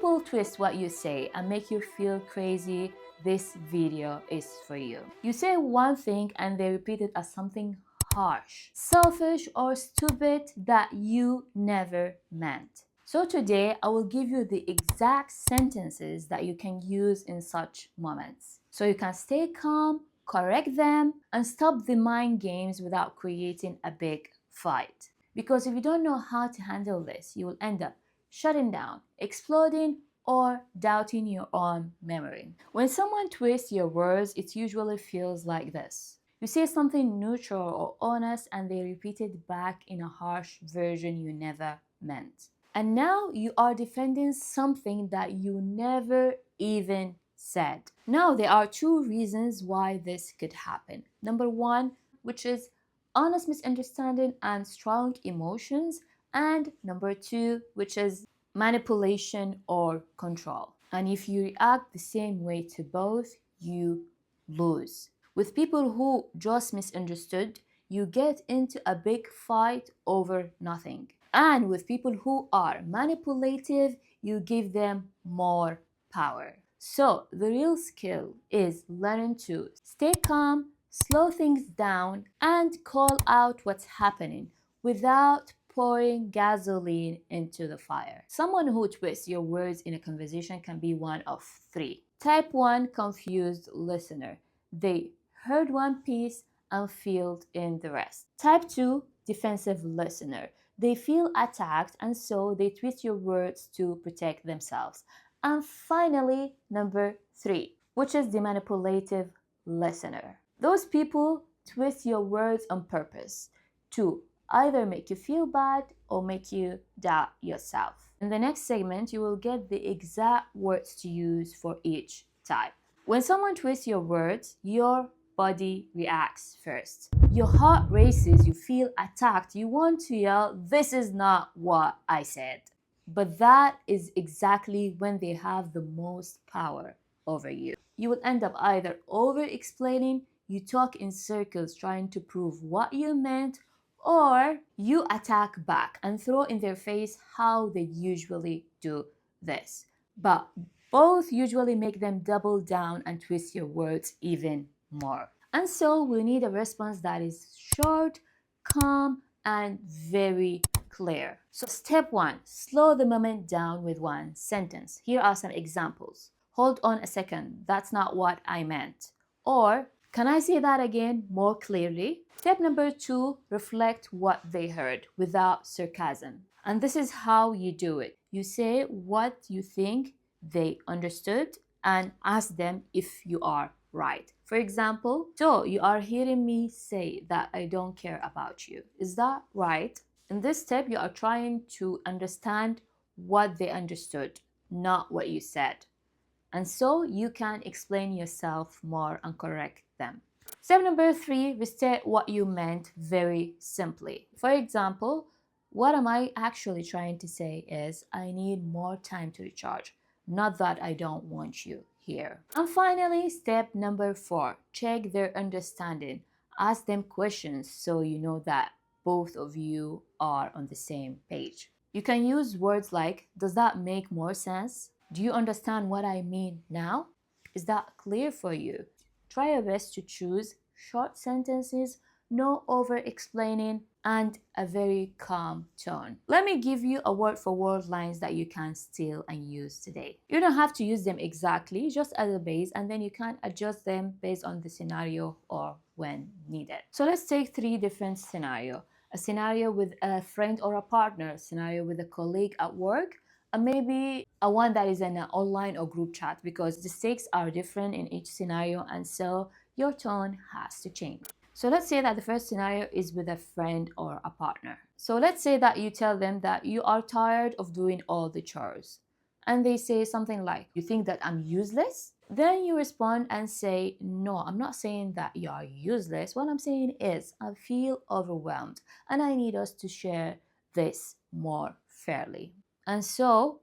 people twist what you say and make you feel crazy, this video is for you. You say one thing and they repeat it as something harsh, selfish, or stupid that you never meant. So today, I will give you the exact sentences that you can use in such moments, so you can stay calm, correct them, and stop the mind games without creating a big fight. Because if you don't know how to handle this, you will end up shutting down, exploding, or doubting your own memory. When someone twists your words, it usually feels like this. You say something neutral or honest and they repeat it back in a harsh version you never meant. And now you are defending something that you never even said. Now there are two reasons why this could happen. Number one, which is honest misunderstanding and strong emotions, and number two, which is manipulation or control. And if you react the same way to both, you lose. With people who just misunderstood, you get into a big fight over nothing. And with people who are manipulative, you give them more power. So the real skill is learning to stay calm, slow things down, and call out what's happening without pouring gasoline into the fire. Someone who twists your words in a conversation can be one of three. Type 1, confused listener. They heard one piece and filled in the rest. Type 2, defensive listener. They feel attacked and so they twist your words to protect themselves. And finally, number 3, which is the manipulative listener. Those people twist your words on purpose to either make you feel bad or make you doubt yourself. In the next segment, you will get the exact words to use for each type. When someone twists your words, your body reacts first. Your heart races, you feel attacked, you want to yell, "This is not what I said." But that is exactly when they have the most power over you. You will end up either over-explaining, you talk in circles trying to prove what you meant, or you attack back and throw in their face how they usually do this. But both usually make them double down and twist your words even more. And so we need a response that is short, calm, and very clear. So step 1, slow the moment down with one sentence. Here are some examples. "Hold on a second, that's not what I meant." Or, "Can I say that again more clearly?" Step number 2, reflect what they heard without sarcasm. And this is how you do it. You say what you think they understood and ask them if you are right. For example, "So you are hearing me say that I don't care about you. Is that right?" In this step, you are trying to understand what they understood, not what you said. And so you can explain yourself more and correct them. Step number 3, restate what you meant very simply. For example, what am I actually trying to say is, I need more time to recharge, not that I don't want you here. And finally, step number 4, check their understanding. Ask them questions so you know that both of you are on the same page. You can use words like, "Does that make more sense? Do you understand what I mean now? Is that clear for you?" Try your best to choose short sentences, no over-explaining, and a very calm tone. Let me give you a word-for-word lines that you can steal and use today. You don't have to use them exactly, just as a base, and then you can adjust them based on the scenario or when needed. So let's take 3 different scenarios. A scenario with a friend or a partner, a scenario with a colleague at work, and maybe a one that is in an online or group chat, because the stakes are different in each scenario and so your tone has to change. So let's say that the first scenario is with a friend or a partner. So let's say that you tell them that you are tired of doing all the chores. And they say something like, "You think that I'm useless?" Then you respond and say, "No, I'm not saying that you are useless. What I'm saying is I feel overwhelmed and I need us to share this more fairly." And so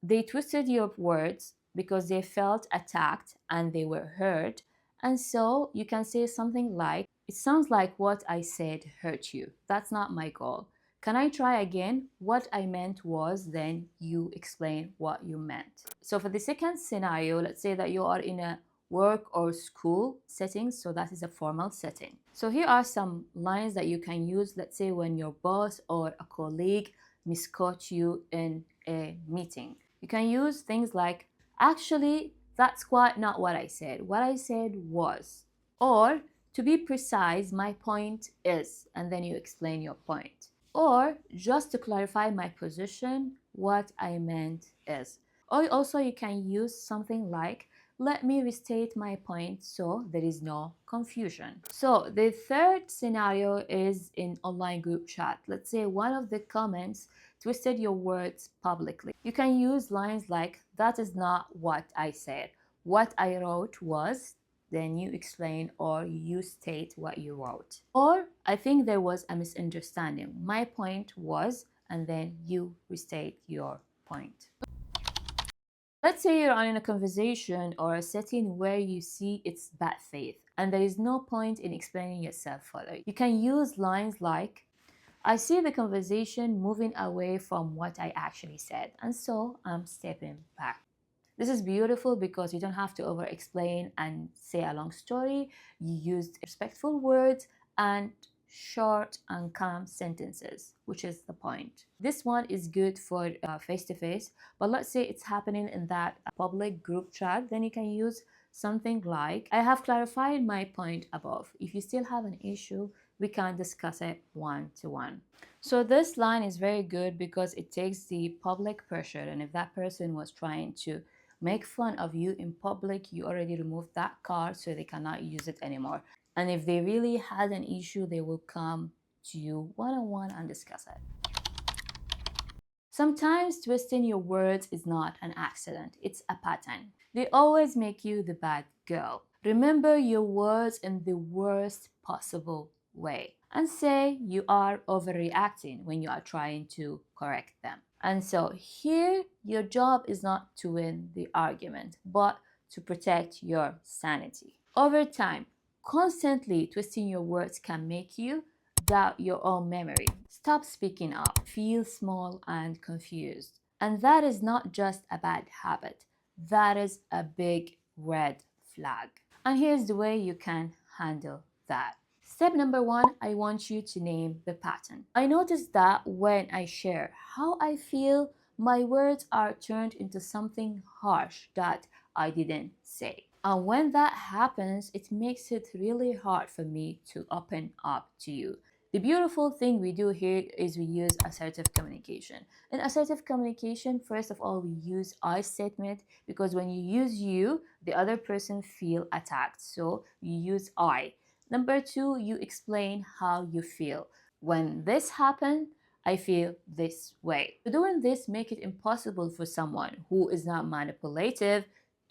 they twisted your words because they felt attacked and they were hurt. And so you can say something like, "It sounds like what I said hurt you. That's not my goal. Can I try again? What I meant was, then you explain what you meant. So for the second scenario, let's say that you are in a work or school setting, so that is a formal setting. So here are some lines that you can use, let's say when your boss or a colleague misquote you in a meeting. You can use things like, actually, that's quite not what I said. What I said was, or to be precise, my point is, and then you explain your point. Or just to clarify my position, what I meant is. Or also you can use something like, let me restate my point so there is no confusion. So the third scenario is in online group chat. Let's say one of the comments twisted your words publicly. You can use lines like, that is not what I said. What I wrote was, then you explain or you state what you wrote. Or I think there was a misunderstanding. My point was, and then you restate your point. Let's say you're in a conversation or a setting where you see it's bad faith and there is no point in explaining yourself further. You can use lines like, I see the conversation moving away from what I actually said, and so I'm stepping back. This is beautiful because you don't have to over explain and say a long story. You used respectful words and short and calm sentences, which is the point. This one is good for face-to-face, but let's say it's happening in that public group chat, then you can use something like, I have clarified my point above. If you still have an issue, we can discuss it one-to-one. So this line is very good because it takes the public pressure, and if that person was trying to make fun of you in public, you already removed that card so they cannot use it anymore. And if they really had an issue, they will come to you one-on-one and discuss it. Sometimes twisting your words is not an accident, it's a pattern. They always make you the bad girl. Remember your words in the worst possible way and say you are overreacting when you are trying to correct them. And so here, your job is not to win the argument, but to protect your sanity. Over time, constantly twisting your words can make you doubt your own memory. Stop speaking up, feel small and confused. And that is not just a bad habit, that is a big red flag. And here's the way you can handle that. Step number one, I want you to name the pattern. I noticed that when I share how I feel, my words are turned into something harsh that I didn't say. And when that happens, it makes it really hard for me to open up to you. The beautiful thing we do here is we use assertive communication. In assertive communication, first of all, we use I statement because when you use you, the other person feel attacked. So you use I. Number two, you explain how you feel. When this happened, I feel this way. Doing this make it impossible for someone who is not manipulative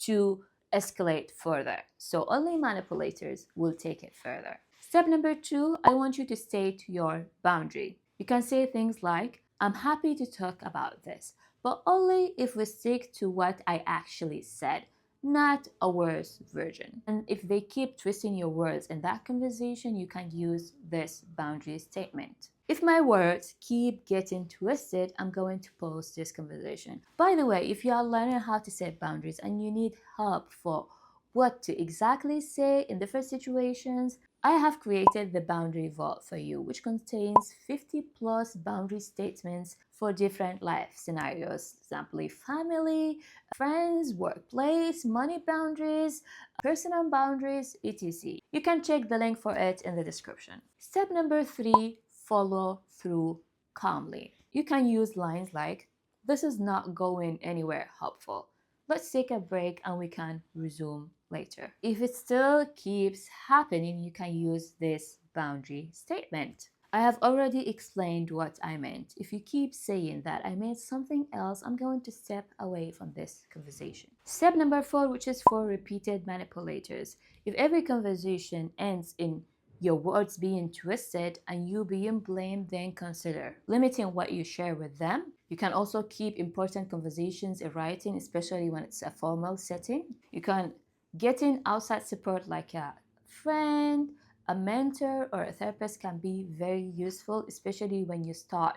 to escalate further. So only manipulators will take it further. Step number two, I want you to state your boundary. You can say things like, I'm happy to talk about this, but only if we stick to what I actually said, not a worse version. And if they keep twisting your words in that conversation, you can use this boundary statement. If my words keep getting twisted, I'm going to pause this conversation. By the way, if you are learning how to set boundaries and you need help for what to exactly say in different situations, I have created the boundary vault for you, which contains 50 plus boundary statements for different life scenarios. Example, family, friends, workplace, money boundaries, personal boundaries, etc. You can check the link for it in the description. Step number three, follow through calmly. You can use lines like, this is not going anywhere helpful. Let's take a break and we can resume later. If it still keeps happening, you can use this boundary statement. I have already explained what I meant. If you keep saying that I meant something else, I'm going to step away from this conversation. Step number four, which is for repeated manipulators. If every conversation ends in your words being twisted and you being blamed, then consider limiting what you share with them. You can also keep important conversations in writing, especially when it's a formal setting. You can get in outside support like a friend, A mentor or a therapist can be very useful, especially when you start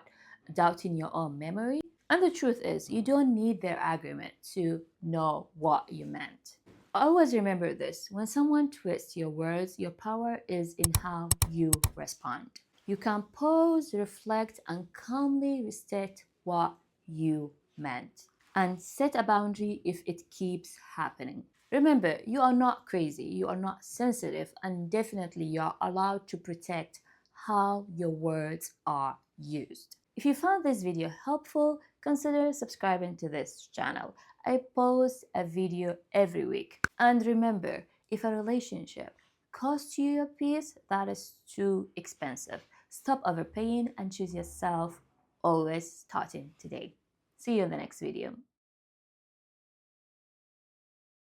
doubting your own memory. And the truth is, you don't need their agreement to know what you meant. Always remember this: when someone twists your words, your power is in how you respond. You can pause, reflect, and calmly restate what you meant, and set a boundary if it keeps happening. Remember, you are not crazy, you are not sensitive, and definitely you are allowed to protect how your words are used. If you found this video helpful, consider subscribing to this channel. I post a video every week. And remember, if a relationship costs you your peace, that is too expensive. Stop overpaying and choose yourself, always starting today. See you in the next video.